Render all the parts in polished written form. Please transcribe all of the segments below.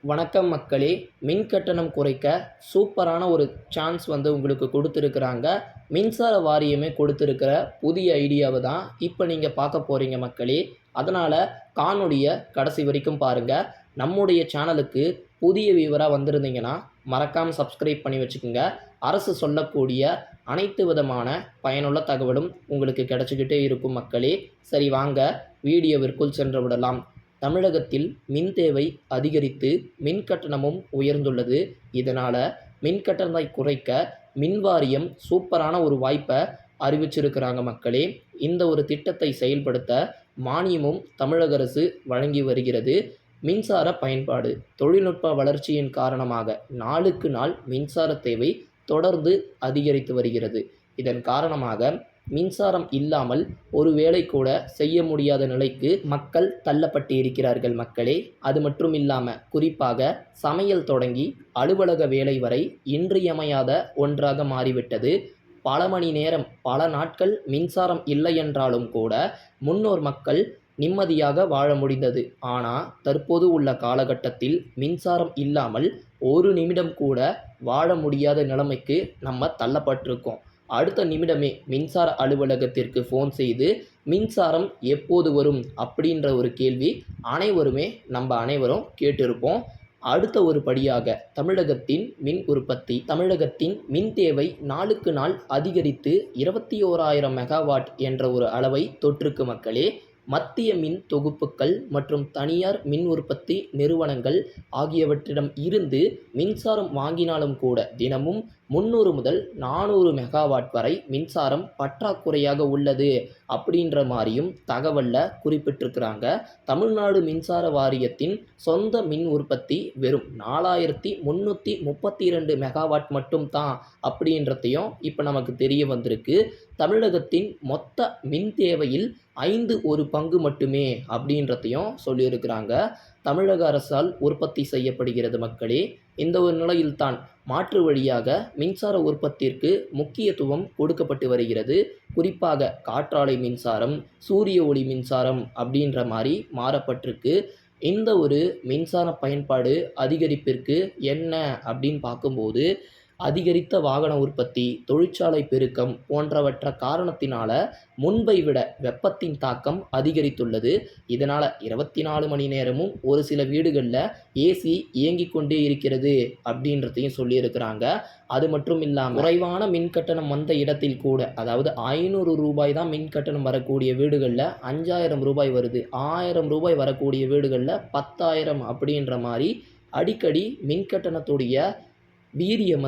வணக்கம் மக்களே. மின் கட்டணம் குறைக்க சூப்பரான ஒரு சான்ஸ் உங்களுக்கு கொடுத்துருக்குறாங்க. மின்சார வாரியமே கொடுத்துருக்கிற புதிய ஐடியாவை தான் இப்போ நீங்கள் பார்க்க போகிறீங்க மக்களே. அதனால் காணொளியை கடைசி வரைக்கும் பாருங்கள். நம்முடைய சேனலுக்கு புதிய வியூவராக வந்திருந்தீங்கன்னா மறக்காமல் சப்ஸ்கிரைப் பண்ணி வச்சுக்கோங்க. அரசு சொல்லக்கூடிய அனைத்து விதமான பயனுள்ள தகவலும் உங்களுக்கு கிடச்சிக்கிட்டே இருக்கும் மக்களே. சரி வாங்க வீடியோவிற்குள் சென்று விடலாம். தமிழகத்தில் மின் தேவை அதிகரித்து மின் கட்டணமும் உயர்ந்துள்ளது. இதனால் மின் கட்டணத்தை குறைக்க மின் வாரியம் சூப்பரான ஒரு வாய்ப்பை அறிவிச்சிருக்கிறாங்க மக்களே. இந்த ஒரு திட்டத்தை செயல்படுத்த மானியமும் தமிழக அரசு வழங்கி வருகிறது. மின்சார பயன்பாடு தொழில்நுட்ப வளர்ச்சியின் காரணமாக நாளுக்கு நாள் மின்சார தேவை தொடர்ந்து அதிகரித்து வருகிறது. இதன் காரணமாக மின்சாரம் இல்லாமல் ஒரு வேளை கூட செய்ய முடியாத நிலைக்கு மக்கள் தள்ளப்பட்டு இருக்கிறார்கள் மக்களே. அது மட்டும் இல்லாமல் குறிப்பாக சமையல் தொடங்கி அலுவலக வேலை வரை இன்றியமையாத ஒன்றாக மாறிவிட்டது. பல மணி நேரம் பல நாட்கள் மின்சாரம் இல்லை என்றாலும் கூட முன்னோர் மக்கள் நிம்மதியாக வாழ முடிந்தது. ஆனால் தற்போது உள்ள காலகட்டத்தில் மின்சாரம் இல்லாமல் ஒரு நிமிடம் கூட வாழ முடியாத நிலைமைக்கு நம்ம தள்ளப்பட்டிருக்கோம். அடுத்த நிமிடமே மின்சார அலுவலகத்திற்கு ஃபோன் செய்து மின்சாரம் எப்போது வரும் அப்படின்ற ஒரு கேள்வி அனைவரும் கேட்டிருப்போம். அடுத்த ஒரு படியாக தமிழகத்தின் மின் தேவை நாளுக்கு நாள் அதிகரித்து 21,000 மெகாவாட் என்ற ஒரு அளவை தொற்றுக்கு மக்களே. மத்திய மின் தொகுப்புகள் மற்றும் தனியார் மின் உற்பத்தி நிறுவனங்கள் ஆகியவற்றிடம் இருந்து மின்சாரம் வாங்கினாலும் கூட தினமும் 300 முதல் 400 மெகாவாட் வரை மின்சாரம் பற்றாக்குறையாக உள்ளது அப்படின்ற மாதிரியும் தகவலில் குறிப்பிட்டிருக்கிறாங்க. தமிழ்நாடு மின்சார வாரியத்தின் சொந்த மின் உற்பத்தி வெறும் 4,332 மெகாவாட் மட்டும் தான் அப்படின்றதையும் இப்போ நமக்கு தெரிய வந்திருக்கு. தமிழகத்தின் மொத்த மின் தேவையில் 1/5 மட்டுமே அப்படின்றதையும் சொல்லியிருக்கிறாங்க. தமிழக அரசால் உற்பத்தி செய்யப்படுகிறது மக்களே. இந்த ஒரு நிலையில்தான் மாற்று வழியாக மின்சார உற்பத்திற்கு முக்கியத்துவம் கொடுக்கப்பட்டு வருகிறது. குறிப்பாக காற்றாலை மின்சாரம், சூரிய ஒளி மின்சாரம் அப்படின்ற மாதிரி மாறப்பட்டிருக்கு. இந்த ஒரு மின்சார பயன்பாடு அதிகரிப்பிற்கு என்ன அப்படின்னு பார்க்கும்போது அதிகரித்த வாகன உற்பத்தி, தொழிற்சாலை பெருக்கம் போன்றவற்ற காரணத்தினால முன்பை விட வெப்பத்தின் தாக்கம் அதிகரித்துள்ளது. இதனால் 24 மணி நேரமும் ஒரு சில வீடுகளில் ஏசி இயங்கிக் கொண்டே இருக்கிறது அப்படின்றதையும் சொல்லியிருக்கிறாங்க. அது மட்டும் இல்லாமல் குறைவான மின் கட்டணம் வந்த இடத்தில் கூட, அதாவது 500 ரூபாய் தான் மின் கட்டணம் வரக்கூடிய வீடுகளில் 5,000 ரூபாய் வருது. 1000 ரூபாய் வரக்கூடிய வீடுகளில் 10,000 அப்படின்ற மாதிரி அடிக்கடி மின் கட்டணத்துடைய வீரியம்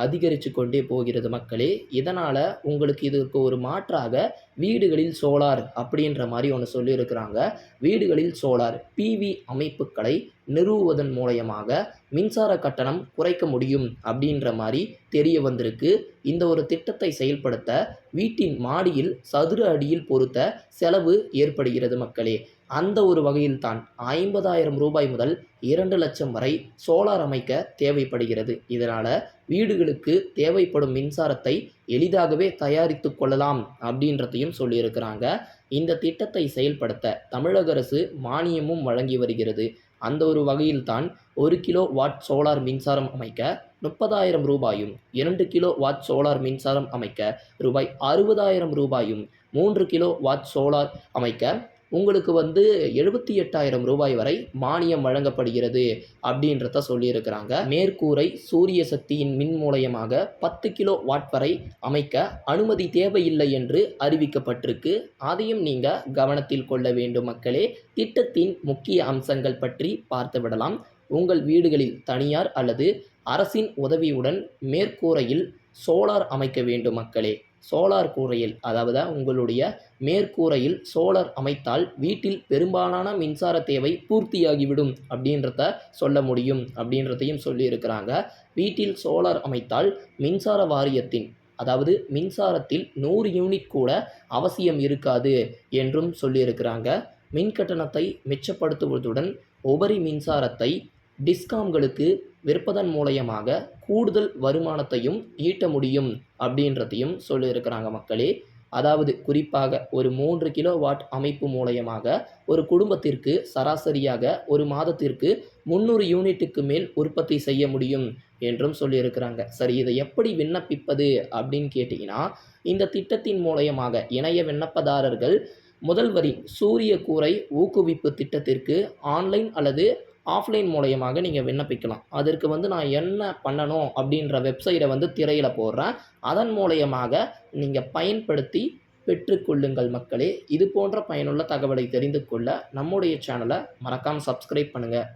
அதிகரித்து கொண்டே போகிறது மக்களே. இதனால் உங்களுக்கு இதற்கு ஒரு மாற்றாக வீடுகளில் சோலார் அப்படின்ற மாதிரி ஒன்று சொல்லியிருக்கிறாங்க. வீடுகளில் சோலார் பிவி அமைப்புகளை நிறுவுவதன் மூலயமாக மின்சார கட்டணம் குறைக்க முடியும் அப்படின்ற மாதிரி தெரிய வந்திருக்கு. இந்த ஒரு திட்டத்தை செயல்படுத்த வீட்டின் மாடியில் சதுர அடியில் பொறுத்த செலவு ஏற்படுகிறது மக்களே. அந்த ஒரு வகையில் தான் 50,000 ரூபாய் முதல் 2 லட்சம் வரை சோலார் அமைக்க தேவைப்படுகிறது. இதனால் வீடுகளுக்கு தேவைப்படும் மின்சாரத்தை எளிதாகவே தயாரித்து கொள்ளலாம் அப்படின்றதையும் சொல்லியிருக்கிறாங்க. இந்த திட்டத்தை செயல்படுத்த தமிழக அரசு மானியமும் வழங்கி வருகிறது. அந்த ஒரு வகையில் தான் 1 கிலோ வாட் சோலார் மின்சாரம் அமைக்க 30,000 ரூபாயும், 2 கிலோ வாட் சோலார் மின்சாரம் அமைக்க ரூபாய் 60,000 ரூபாயும், 3 கிலோ வாட் சோலார் அமைக்க உங்களுக்கு 78,000 ரூபாய் வரை மானியம் வழங்கப்படுகிறது அப்படின்றத சொல்லியிருக்கிறாங்க. மேற்கூரை சூரிய சக்தியின் மின் மூலயமாக 10 கிலோ வாட் வரை அமைக்க அனுமதி தேவையில்லை என்று அறிவிக்கப்பட்டிருக்கு. அதையும் நீங்கள் கவனத்தில் கொள்ள வேண்டும் மக்களே. திட்டத்தின் முக்கிய அம்சங்கள் பற்றி பார்த்து விடலாம். உங்கள் வீடுகளில் தனியார் அல்லது அரசின் உதவியுடன் மேற்கூரையில் சோலார் அமைக்க வேண்டும் மக்களே. சோலார் கூரையில், அதாவது உங்களுடைய மேற்கூரையில் சோலார் அமைத்தால் வீட்டில் பெரும்பாலான மின்சார தேவை பூர்த்தியாகிவிடும் அப்படின்றத சொல்ல முடியும் அப்படின்றதையும் சொல்லியிருக்கிறாங்க. வீட்டில் சோலார் அமைத்தால் மின்சார வாரியத்தின், அதாவது மின்சாரத்தில் 100 யூனிட் கூட அவசியம் இருக்காது என்றும் சொல்லியிருக்கிறாங்க. மின் கட்டணத்தை மிச்சப்படுத்துவதுடன் உபரி மின்சாரத்தை டிஸ்காம்களுக்கு விற்பதன் மூலயமாக கூடுதல் வருமானத்தையும் ஈட்ட முடியும் அப்படின்றதையும் சொல்லியிருக்கிறாங்க மக்களே. அதாவது குறிப்பாக ஒரு 3 கிலோவாட் அமைப்பு மூலயமாக ஒரு குடும்பத்திற்கு சராசரியாக ஒரு மாதத்திற்கு 300 யூனிட்டுக்கு மேல் உற்பத்தி செய்ய முடியும் என்றும் சொல்லியிருக்கிறாங்க. சரி, இதை எப்படி விண்ணப்பிப்பது அப்படின்னு கேட்டிங்கன்னா, இந்த திட்டத்தின் மூலயமாக இணைய விண்ணப்பதாரர்கள் முதல் வரி சூரிய கூரை ஊக்குவிப்பு திட்டத்திற்கு ஆன்லைன் அல்லது ஆஃப்லைன் மூலயமாக நீங்கள் விண்ணப்பிக்கலாம். அதற்கு நான் என்ன பண்ணணும் அப்படின்ற வெப்சைட்டை திரையில போடுறேன். அதன் மூலயமாக நீங்கள் பயன்படுத்தி பெற்றுக்கொள்ளுங்கள் மக்களே. இது போன்ற பயனுள்ள தகவலை தெரிந்து கொள்ள நம்முடைய சேனலை மறக்காமல் சப்ஸ்கிரைப் பண்ணுங்கள்.